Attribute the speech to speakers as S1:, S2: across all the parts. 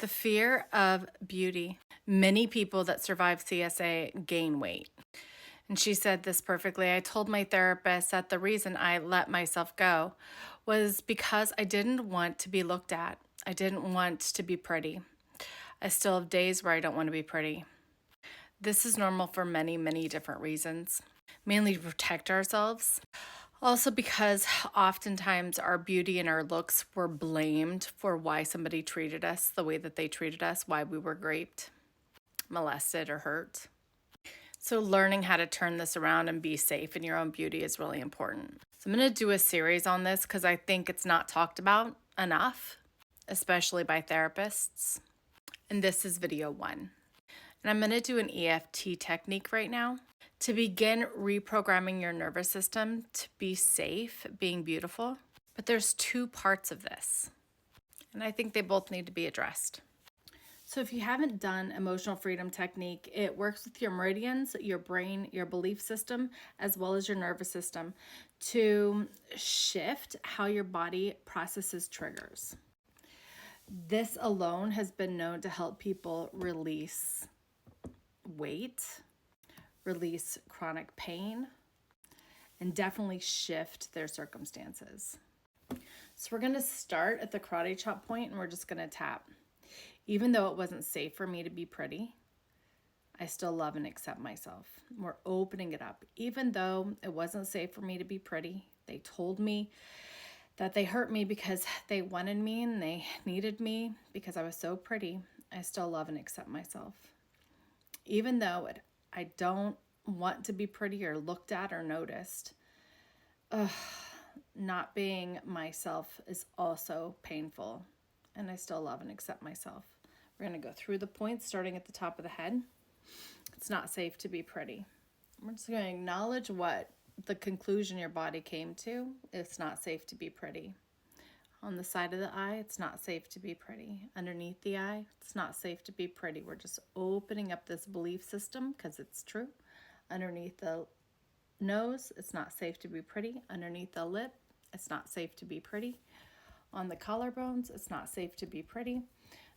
S1: The fear of beauty. Many people that survive CSA gain weight. And she said this perfectly. I told my therapist that the reason I let myself go was because I didn't want to be looked at. I didn't want to be pretty. I still have days where I don't want to be pretty. This is normal for many, many different reasons, mainly to protect ourselves. Also, because oftentimes our beauty and our looks were blamed for why somebody treated us the way that they treated us, why we were raped, molested, or hurt. So, learning how to turn this around and be safe in your own beauty is really important. So, I'm going to do a series on this because I think it's not talked about enough, especially by therapists. And this is video 1. And I'm going to do an EFT technique right now to begin reprogramming your nervous system to be safe, being beautiful. But there's 2 parts of this, and I think they both need to be addressed. So if you haven't done emotional freedom technique, it works with your meridians, your brain, your belief system, as well as your nervous system to shift how your body processes triggers. This alone has been known to help people release weight, release chronic pain, and definitely shift their circumstances. So we're going to start at the karate chop point and we're just going to tap. Even though it wasn't safe for me to be pretty, I still love and accept myself. We're opening it up. Even though it wasn't safe for me to be pretty, they told me that they hurt me because they wanted me and they needed me because I was so pretty, I still love and accept myself. Even though I don't want to be pretty or looked at or noticed, not being myself is also painful, and I still love and accept myself. We're going to go through the points starting at the top of the head. It's not safe to be pretty. We're just going to acknowledge what the conclusion your body came to. It's not safe to be pretty. On the side of the eye, it's not safe to be pretty. Underneath the eye, it's not safe to be pretty. We're just opening up this belief system because it's true. Underneath the nose, it's not safe to be pretty. Underneath the lip, it's not safe to be pretty. On the collarbones, it's not safe to be pretty.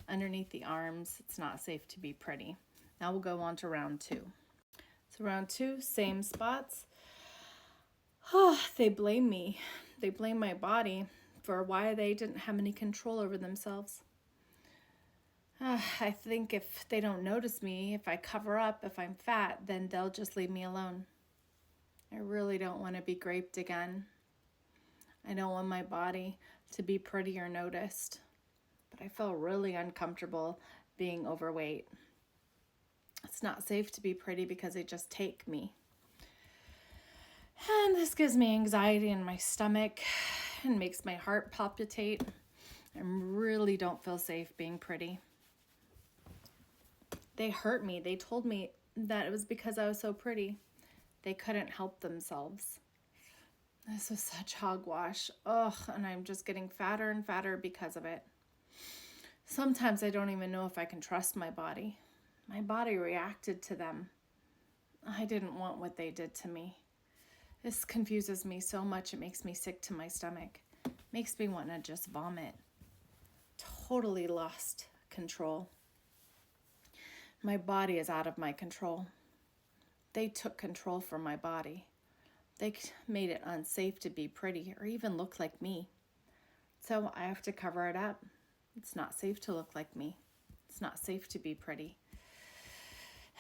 S1: Underneath the arms, it's not safe to be pretty. Now we'll go on to round 2. So round 2, same spots. They blame me. They blame my body for why they didn't have any control over themselves. I think if they don't notice me, if I cover up, if I'm fat, then they'll just leave me alone. I really don't want to be raped again. I don't want my body to be pretty or noticed, but I feel really uncomfortable being overweight. It's not safe to be pretty because they just take me. And this gives me anxiety in my stomach and makes my heart palpitate. I really don't feel safe being pretty. They hurt me. They told me that it was because I was so pretty. They couldn't help themselves. This was such hogwash. And I'm just getting fatter and fatter because of it. Sometimes I don't even know if I can trust my body. My body reacted to them. I didn't want what they did to me. This confuses me so much. It makes me sick to my stomach. Makes me want to just vomit. Totally lost control. My body is out of my control. They took control from my body. They made it unsafe to be pretty or even look like me. So I have to cover it up. It's not safe to look like me. It's not safe to be pretty.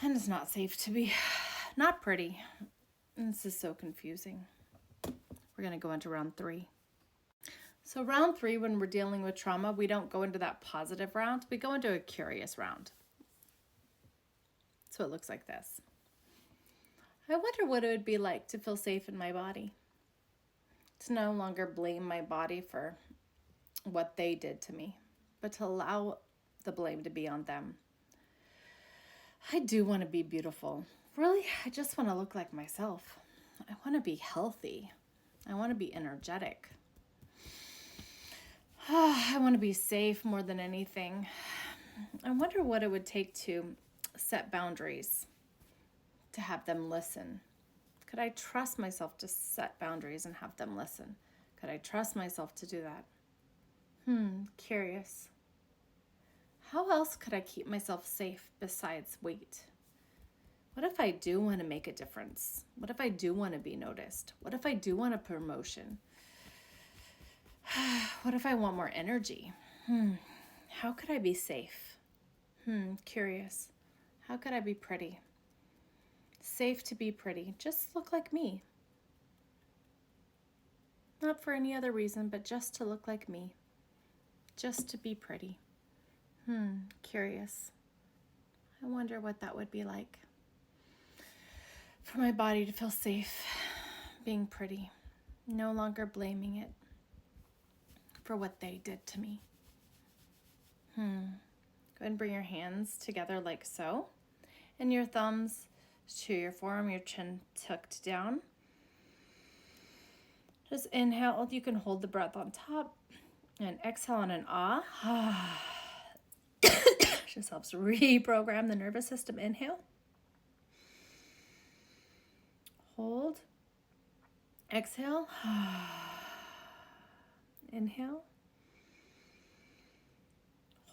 S1: And it's not safe to be not pretty. And this is so confusing. We're going to go into round 3. So round 3, when we're dealing with trauma, we don't go into that positive round. We go into a curious round. So it looks like this. I wonder what it would be like to feel safe in my body. To no longer blame my body for what they did to me, but to allow the blame to be on them. I do want to be beautiful. Really, I just want to look like myself. I want to be healthy. I want to be energetic. I want to be safe more than anything. I wonder what it would take to set boundaries, to have them listen. Could I trust myself to set boundaries and have them listen? Could I trust myself to do that? Curious. How else could I keep myself safe besides weight? What if I do want to make a difference? What if I do want to be noticed? What if I do want a promotion? What if I want more energy? How could I be safe? Curious. How could I be pretty? Safe to be pretty. Just look like me. Not for any other reason, but just to look like me. Just to be pretty. Curious. I wonder what that would be like. For my body to feel safe, being pretty. No longer blaming it for what they did to me. Go ahead and bring your hands together like so. And your thumbs to your forearm, your chin tucked down. Just inhale. You can hold the breath on top. And exhale on an ah. Just helps reprogram the nervous system. Inhale. Hold. Exhale. Inhale.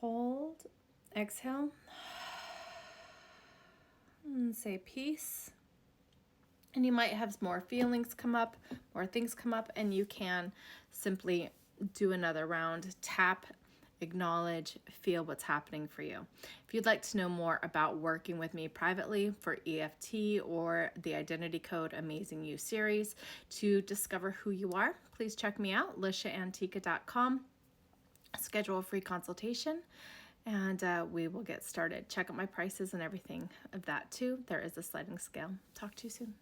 S1: Hold. Exhale. And say peace. And you might have more feelings come up, more things come up, and you can simply do another round. Tap, acknowledge, feel what's happening for you. If you'd like to know more about working with me privately for EFT or the Identity Code Amazing You series to discover who you are, please check me out, lishaantica.com. Schedule a free consultation and we will get started. Check out my prices and everything of that too. There is a sliding scale. Talk to you soon.